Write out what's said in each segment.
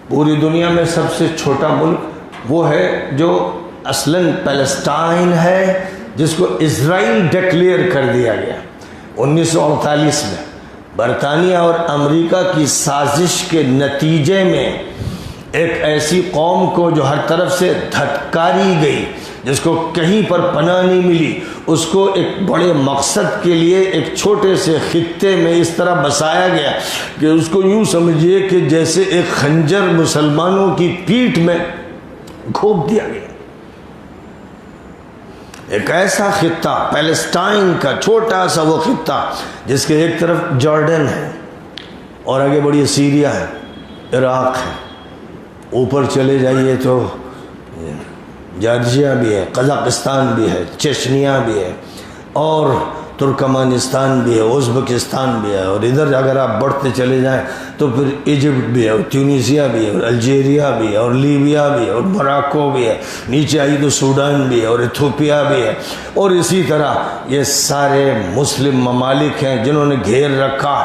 پوری دنیا میں سب سے چھوٹا ملک وہ ہے جو اصلاً پیلسٹائن ہے، جس کو اسرائیل ڈکلیئر کر دیا گیا 1948 میں۔ برطانیہ اور امریکہ کی سازش کے نتیجے میں ایک ایسی قوم کو جو ہر طرف سے دھتکاری گئی، جس کو کہیں پر پناہ نہیں ملی، اس کو ایک بڑے مقصد کے لیے ایک چھوٹے سے خطے میں اس طرح بسایا گیا کہ اس کو یوں سمجھیے کہ جیسے ایک خنجر مسلمانوں کی پیٹھ میں گھونپ دیا گیا۔ ایک ایسا خطہ، پیلسٹائن کا چھوٹا سا وہ خطہ، جس کے ایک طرف جارڈن ہے اور آگے بڑی سیریا ہے، عراق ہے، اوپر چلے جائیے تو جارجیا بھی ہے، قزاقستان بھی ہے، چچنیا بھی ہے، اور ترکمانستان بھی ہے، ازبکستان بھی ہے، اور ادھر اگر آپ بڑھتے چلے جائیں تو پھر ایجپٹ بھی ہے، اور تیونیسیا بھی ہے، اور الجیریا بھی ہے، اور لیبیا بھی ہے، اور موراکو بھی ہے، نیچے آئی تو سوڈان بھی ہے، اور ایتھوپیا بھی ہے، اور اسی طرح یہ سارے مسلم ممالک ہیں جنہوں نے گھیر رکھا،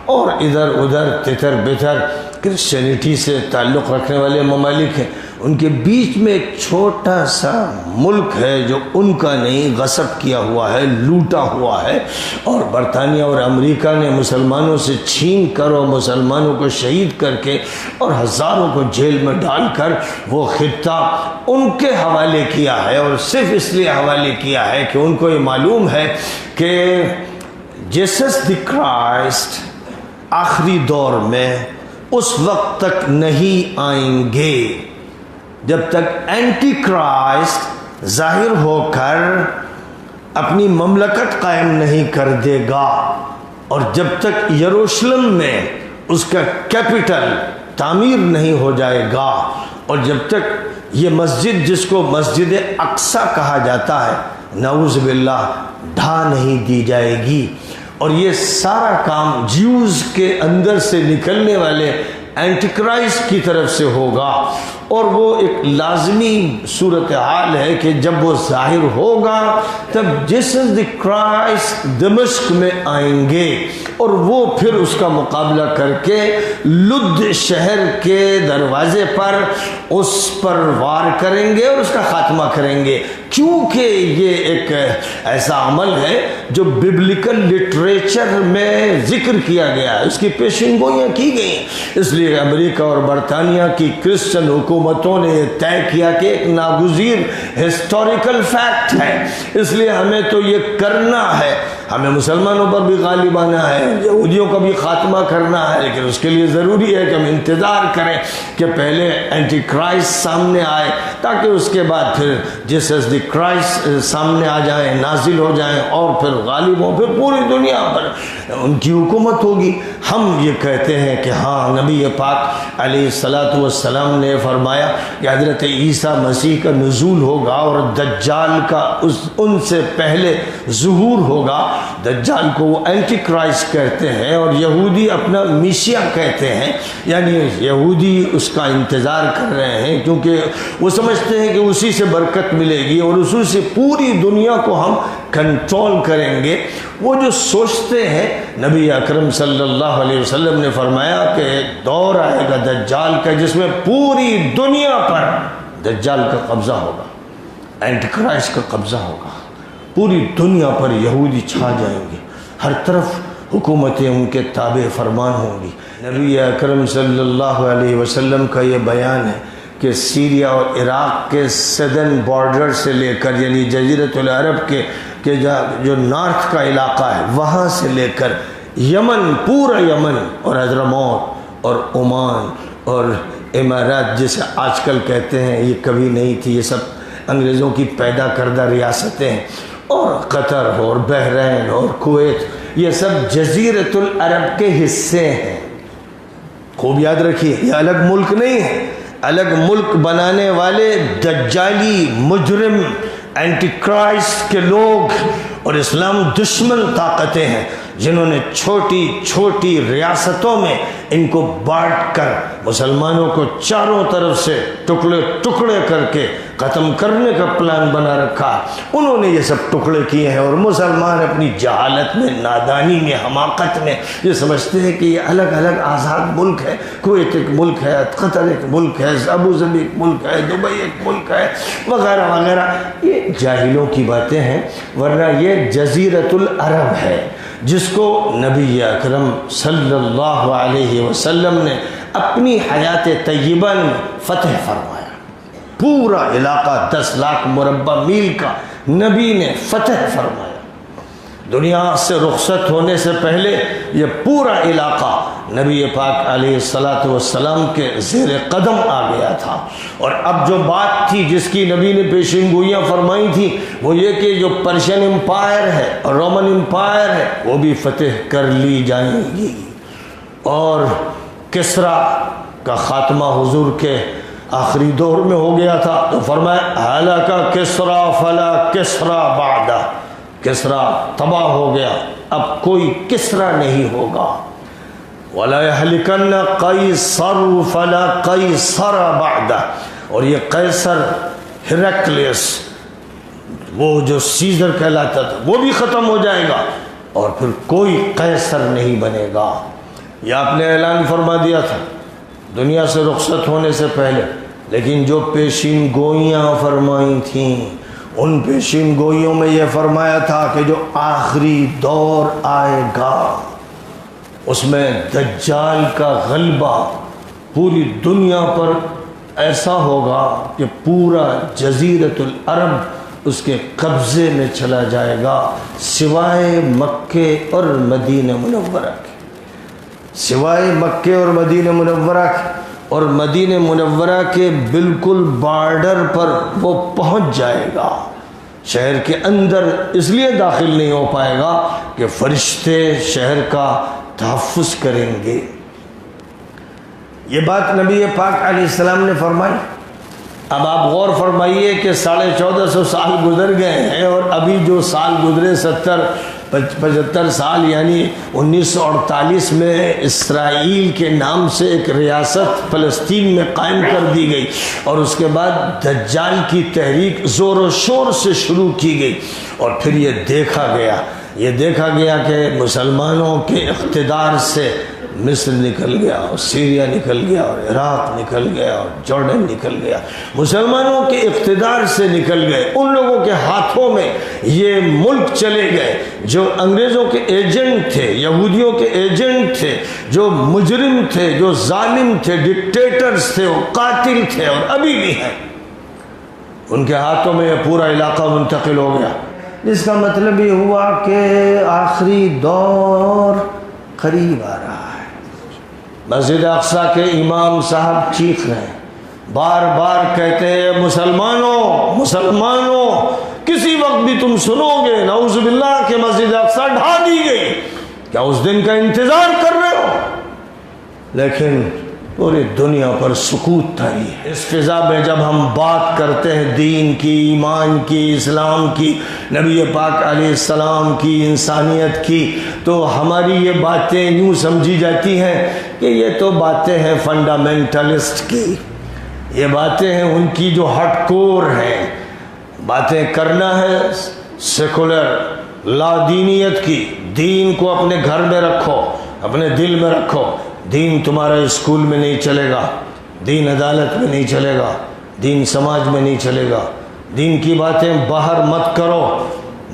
اور ادھر ادھر تتر بتر کرسچینٹی سے تعلق رکھنے والے ممالک ہیں۔ ان کے بیچ میں ایک چھوٹا سا ملک ہے جو ان کا نہیں، غصب کیا ہوا ہے، لوٹا ہوا ہے، اور برطانیہ اور امریکہ نے مسلمانوں سے چھین کر اور مسلمانوں کو شہید کر کے اور ہزاروں کو جیل میں ڈال کر وہ خطہ ان کے حوالے کیا ہے، اور صرف اس لیے حوالے کیا ہے کہ ان کو یہ معلوم ہے کہ جیسس دی کرائسٹ آخری دور میں اس وقت تک نہیں آئیں گے جب تک اینٹی کرائسٹ ظاہر ہو کر اپنی مملکت قائم نہیں کر دے گا، اور جب تک یروشلم میں اس کا کیپٹل تعمیر نہیں ہو جائے گا، اور جب تک یہ مسجد جس کو مسجد اقصی کہا جاتا ہے نعوذ باللہ ڈھا نہیں دی جائے گی، اور یہ سارا کام جیوز کے اندر سے نکلنے والے اینٹی کرائسٹ کی طرف سے ہوگا، اور وہ ایک لازمی صورتحال ہے کہ جب وہ ظاہر ہوگا تب جیسس دی کرائسٹ دمشق میں آئیں گے، اور وہ پھر اس کا مقابلہ کر کے لد شہر کے دروازے پر اس پر وار کریں گے اور اس کا خاتمہ کریں گے، کیونکہ یہ ایک ایسا عمل ہے جو ببلیکل لٹریچر میں ذکر کیا گیا ہے، اس کی پیشین گوئیاں کی گئی ہیں۔ اس لیے امریکہ اور برطانیہ کی کرسچن حکومتوں نے یہ طے کیا کہ ایک ناگزیر ہسٹوریکل فیکٹ ہے، اس لیے ہمیں تو یہ کرنا ہے، ہمیں مسلمانوں پر بھی غالب آنا ہے، یہودیوں کا بھی خاتمہ کرنا ہے، لیکن اس کے لیے ضروری ہے کہ ہم انتظار کریں کہ پہلے اینٹی کرائسٹ سامنے آئے، تاکہ اس کے بعد پھر جیسس دی کرائسٹ سامنے آ جائیں، نازل ہو جائیں، اور پھر غالب ہوں، پھر پوری دنیا پر ان کی حکومت ہوگی۔ ہم یہ کہتے ہیں کہ ہاں نبی پاک علیہ الصلاۃ والسلام نے فرمایا کہ حضرت عیسیٰ مسیح کا نزول ہوگا اور دجال کا ان سے پہلے ظہور ہوگا۔ دجال کو وہ اینٹی کرائسٹ کہتے ہیں اور یہودی اپنا میشیا کہتے ہیں، یعنی یہودی اس کا انتظار کر رہے ہیں کیونکہ وہ سمجھتے ہیں کہ اسی سے برکت ملے گی اور اسی سے پوری دنیا کو ہم کنٹرول کریں گے۔ وہ جو سوچتے ہیں، نبی اکرم صلی اللہ علیہ وسلم نے فرمایا کہ ایک دور آئے گا دجال کا جس میں پوری دنیا پر دجال کا قبضہ ہوگا، اینٹی کرائسٹ کا قبضہ ہوگا، پوری دنیا پر یہودی چھا جائیں گے، ہر طرف حکومتیں ان کے تابع فرمان ہوں گی۔ نبی اکرم صلی اللہ علیہ وسلم کا یہ بیان ہے کہ سیریا اور عراق کے سدرن بارڈر سے لے کر، یعنی جزیرۃ العرب کے جو نارتھ کا علاقہ ہے وہاں سے لے کر یمن، پورا یمن اور حضرموت اور عمان اور امارات جسے آج کل کہتے ہیں، یہ کبھی نہیں تھی، یہ سب انگریزوں کی پیدا کردہ ریاستیں ہیں، اور قطر اور بحرین اور کویت، یہ سب جزیرۃ العرب کے حصے ہیں۔ خوب یاد رکھیے، یہ الگ ملک نہیں ہے، الگ ملک بنانے والے دجالی مجرم اینٹی کرائسٹ کے لوگ اور اسلام دشمن طاقتیں ہیں جنہوں نے چھوٹی چھوٹی ریاستوں میں ان کو بانٹ کر مسلمانوں کو چاروں طرف سے ٹکڑے ٹکڑے کر کے ختم کرنے کا پلان بنا رکھا، انہوں نے یہ سب ٹکڑے کیے ہیں، اور مسلمان اپنی جہالت میں، نادانی میں، حماقت میں یہ سمجھتے ہیں کہ یہ الگ الگ آزاد ملک ہے، کویت ایک ملک ہے، قطر ایک ملک ہے، ابوظبی ایک ملک ہے، دبئی ایک ملک ہے، وغیرہ وغیرہ۔ یہ جاہلوں کی باتیں ہیں، ورنہ یہ جزیرۃ العرب ہے جس کو نبی اکرم صلی اللہ علیہ وسلم نے اپنی حیات طیبہ میں فتح فرمایا۔ پورا علاقہ 10 لاکھ مربع میل کا نبی نے فتح فرمایا۔ دنیا سے رخصت ہونے سے پہلے یہ پورا علاقہ نبی پاک علیہ السلام کے زیر قدم آ گیا تھا۔ اور اب جو بات تھی جس کی نبی نے پیشین گوئیاں فرمائی تھی وہ یہ کہ جو پرشین امپائر ہے اور رومن امپائر ہے وہ بھی فتح کر لی جائیں گی، اور کسرا کا خاتمہ حضور کے آخری دور میں ہو گیا تھا، تو فرمایا ہلاک کسرا فلا کسرا بعدہ، کسرا تباہ ہو گیا، اب کوئی کسرا نہیں ہوگا۔ وَلَا يَحْلِكَنَّ قَيْصَرُ فَلَا قَيْصَرَ بَعْدَ، اور یہ قیصر ہرکلیس وہ جو سیزر کہلاتا تھا وہ بھی ختم ہو جائے گا، اور پھر کوئی قیصر نہیں بنے گا۔ یہ آپ نے اعلان فرما دیا تھا دنیا سے رخصت ہونے سے پہلے، لیکن جو پیشین گوئیاں فرمائی تھیں ان پیشین گوئیوں میں یہ فرمایا تھا کہ جو آخری دور آئے گا اس میں دجال کا غلبہ پوری دنیا پر ایسا ہوگا کہ پورا جزیرۃ العرب اس کے قبضے میں چلا جائے گا، سوائے مکے اور مدینہ منورہ کے، سوائے مکے اور مدینہ منورہ کے، اور مدینہ منورہ کے بالکل بارڈر پر وہ پہنچ جائے گا۔ شہر کے اندر اس لیے داخل نہیں ہو پائے گا کہ فرشتے شہر کا تحفظ کریں گے۔ یہ بات نبی پاک علیہ السلام نے فرمائی۔ اب آپ غور فرمائیے کہ 1450 سال گزر گئے ہیں، اور ابھی جو سال گزرے 75 سال، یعنی 1948 میں اسرائیل کے نام سے ایک ریاست فلسطین میں قائم کر دی گئی، اور اس کے بعد دجال کی تحریک زور و شور سے شروع کی گئی، اور پھر یہ دیکھا گیا کہ مسلمانوں کے اقتدار سے مصر نکل گیا، اور سیریا نکل گیا، اور عراق نکل گیا، اور جارڈن نکل گیا، مسلمانوں کے اقتدار سے نکل گئے، ان لوگوں کے ہاتھوں میں یہ ملک چلے گئے جو انگریزوں کے ایجنٹ تھے، یہودیوں کے ایجنٹ تھے، جو مجرم تھے، جو ظالم تھے، ڈکٹیٹرز تھے، وہ قاتل تھے اور ابھی بھی ہیں، ان کے ہاتھوں میں یہ پورا علاقہ منتقل ہو گیا، جس کا مطلب یہ ہوا کہ آخری دور قریب آ رہا ہے۔ مسجد اقصیٰ کے امام صاحب چیخ رہے ہیں، بار بار کہتے ہیں مسلمانوں کسی وقت بھی تم سنو گے نعوذ باللہ کہ مسجد اقصیٰ ڈھا دی گئی، کیا اس دن کا انتظار کر رہے ہو؟ لیکن پوری دنیا پر سکوت طاری ہے۔ اس فضا میں جب ہم بات کرتے ہیں دین کی، ایمان کی، اسلام کی، نبی پاک علیہ السلام کی، انسانیت کی، تو ہماری یہ باتیں یوں سمجھی جاتی ہیں کہ یہ تو باتیں ہیں فنڈامنٹلسٹ کی، یہ باتیں ہیں ان کی جو ہارڈ کور ہیں، باتیں کرنا ہے سیکولر لا دینیت کی، دین کو اپنے گھر میں رکھو، اپنے دل میں رکھو، دین تمہارا اسکول میں نہیں چلے گا، دین عدالت میں نہیں چلے گا، دین سماج میں نہیں چلے گا، دین کی باتیں باہر مت کرو،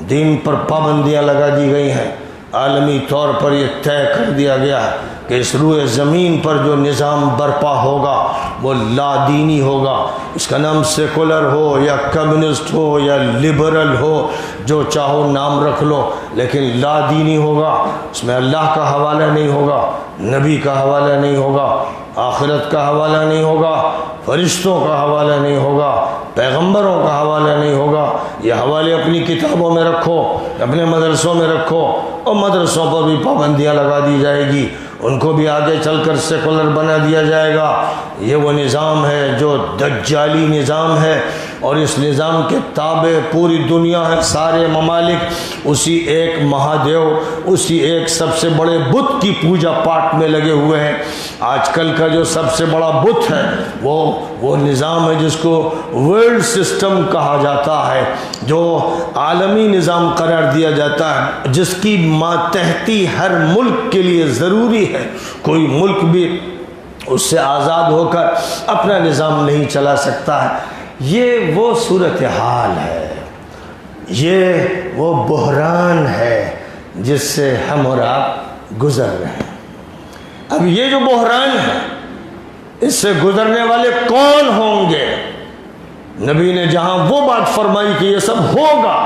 دین پر پابندیاں لگا دی گئی ہیں، عالمی طور پر یہ طے کر دیا گیا ہے کہ اس روئے زمین پر جو نظام برپا ہوگا وہ لا دینی ہوگا، اس کا نام سیکولر ہو یا کمیونسٹ ہو یا لبرل ہو، جو چاہو نام رکھ لو، لیکن لا دینی ہوگا، اس میں اللہ کا حوالہ نہیں ہوگا، نبی کا حوالہ نہیں ہوگا، آخرت کا حوالہ نہیں ہوگا، فرشتوں کا حوالہ نہیں ہوگا، پیغمبروں کا حوالہ نہیں ہوگا۔ یہ حوالے اپنی کتابوں میں رکھو، اپنے مدرسوں میں رکھو، اور مدرسوں پر بھی پابندیاں لگا دی جائے گی، ان کو بھی آگے چل کر سیکولر بنا دیا جائے گا۔ یہ وہ نظام ہے جو دجالی نظام ہے، اور اس نظام کے تابع پوری دنیا ہے، سارے ممالک اسی ایک مہادیو، اسی ایک سب سے بڑے بت کی پوجا پاٹ میں لگے ہوئے ہیں۔ آج کل کا جو سب سے بڑا بت ہے وہ نظام ہے جس کو ورلڈ سسٹم کہا جاتا ہے، جو عالمی نظام قرار دیا جاتا ہے، جس کی ماتحتی ہر ملک کے لیے ضروری ہے۔ کوئی ملک بھی اس سے آزاد ہو کر اپنا نظام نہیں چلا سکتا ہے۔ یہ وہ صورتحال ہے، یہ وہ بحران ہے جس سے ہم اور آپ گزر رہے ہیں۔ اب یہ جو بحران ہے، اس سے گزرنے والے کون ہوں گے؟ نبی نے جہاں وہ بات فرمائی کہ یہ سب ہوگا،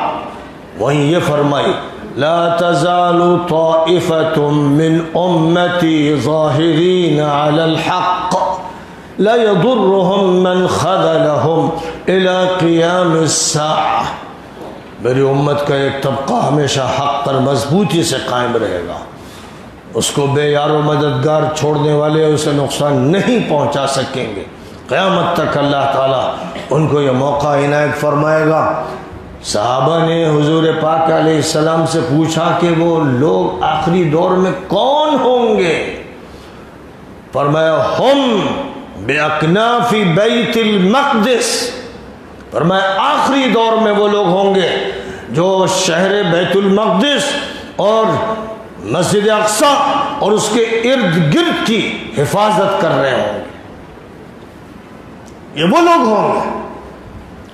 وہیں یہ فرمائی لا تزال طائفة من امتی ظاہرین علی الحق لا يضرهم من خذلهم الى قیام الساعة۔ میری امت کا ایک طبقہ ہمیشہ حق پر مضبوطی سے قائم رہے گا، اس کو بے یار و مددگار چھوڑنے والے اسے نقصان نہیں پہنچا سکیں گے۔ قیامت تک اللہ تعالیٰ ان کو یہ موقع عنایت فرمائے گا۔ صحابہ نے حضور پاک علیہ السلام سے پوچھا کہ وہ لوگ آخری دور میں کون ہوں گے؟ فرمایا ہم باکناف بیت المقدس، فرمایا آخری دور میں وہ لوگ ہوں گے جو شہر بیت المقدس اور مسجد اقصی اور اس کے ارد گرد کی حفاظت کر رہے ہوں گے۔ یہ وہ لوگ ہوں گے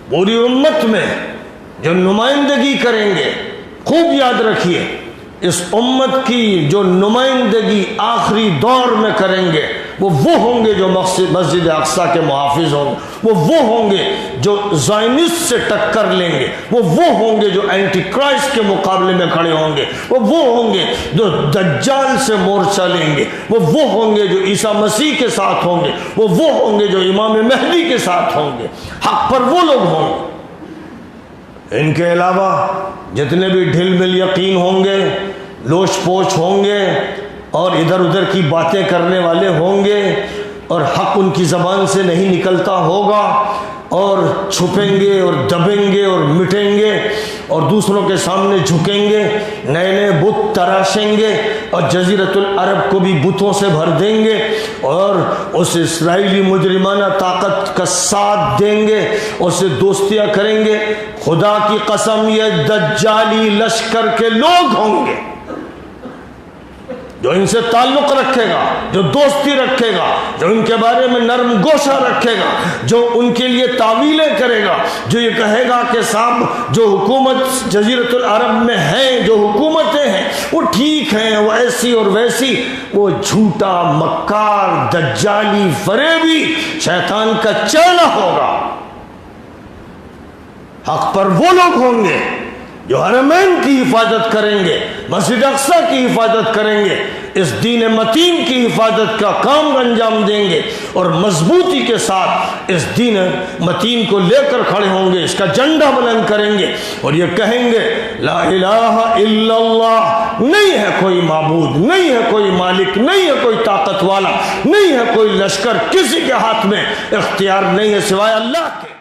پوری امت میں جو نمائندگی کریں گے۔ خوب یاد رکھیے، اس امت کی جو نمائندگی آخری دور میں کریں گے وہ ہوں گے جو مسجد اقصی کے محافظ ہوں گے، وہ ہوں گے جو زائنسٹ سے ٹکر لیں گے، وہ ہوں گے جو اینٹی کرائسٹ کے مقابلے میں کھڑے ہوں گے، وہ ہوں گے جو دجال سے مورچہ لیں گے، وہ ہوں گے جو عیسیٰ مسیح کے ساتھ ہوں گے، وہ ہوں گے جو امام مہدی کے ساتھ ہوں گے۔ حق پر وہ لوگ ہوں گے۔ ان کے علاوہ جتنے بھی ڈھل مل یقین ہوں گے، لوچ پوچھ ہوں گے اور ادھر ادھر کی باتیں کرنے والے ہوں گے اور حق ان کی زبان سے نہیں نکلتا ہوگا اور چھپیں گے اور دبیں گے اور مٹیں گے اور دوسروں کے سامنے جھکیں گے، نئے نئے بت تراشیں گے اور جزیرۃ العرب کو بھی بتوں سے بھر دیں گے اور اس اسرائیلی مجرمانہ طاقت کا ساتھ دیں گے، اس سے دوستیاں کریں گے۔ خدا کی قسم یہ دجالی لشکر کے لوگ ہوں گے جو ان سے تعلق رکھے گا، جو دوستی رکھے گا، جو ان کے بارے میں نرم گوشہ رکھے گا، جو ان کے لیے تعویلیں کرے گا، جو یہ کہے گا کہ صاحب جو حکومت جزیرۃ العرب میں ہیں، جو حکومتیں ہیں وہ ٹھیک ہیں، وہ ایسی اور ویسی، وہ جھوٹا مکار دجالی فریبی شیطان کا چیلا ہوگا۔ حق پر وہ لوگ ہوں گے جو حرمین کی حفاظت کریں گے، مسجد اقصی کی حفاظت کریں گے، اس دین متین کی حفاظت کا کام انجام دیں گے اور مضبوطی کے ساتھ اس دین متین کو لے کر کھڑے ہوں گے، اس کا جھنڈا بلند کریں گے اور یہ کہیں گے لا الہ الا اللہ، نہیں ہے کوئی معبود، نہیں ہے کوئی مالک، نہیں ہے کوئی طاقت والا، نہیں ہے کوئی لشکر، کسی کے ہاتھ میں اختیار نہیں ہے سوائے اللہ کے۔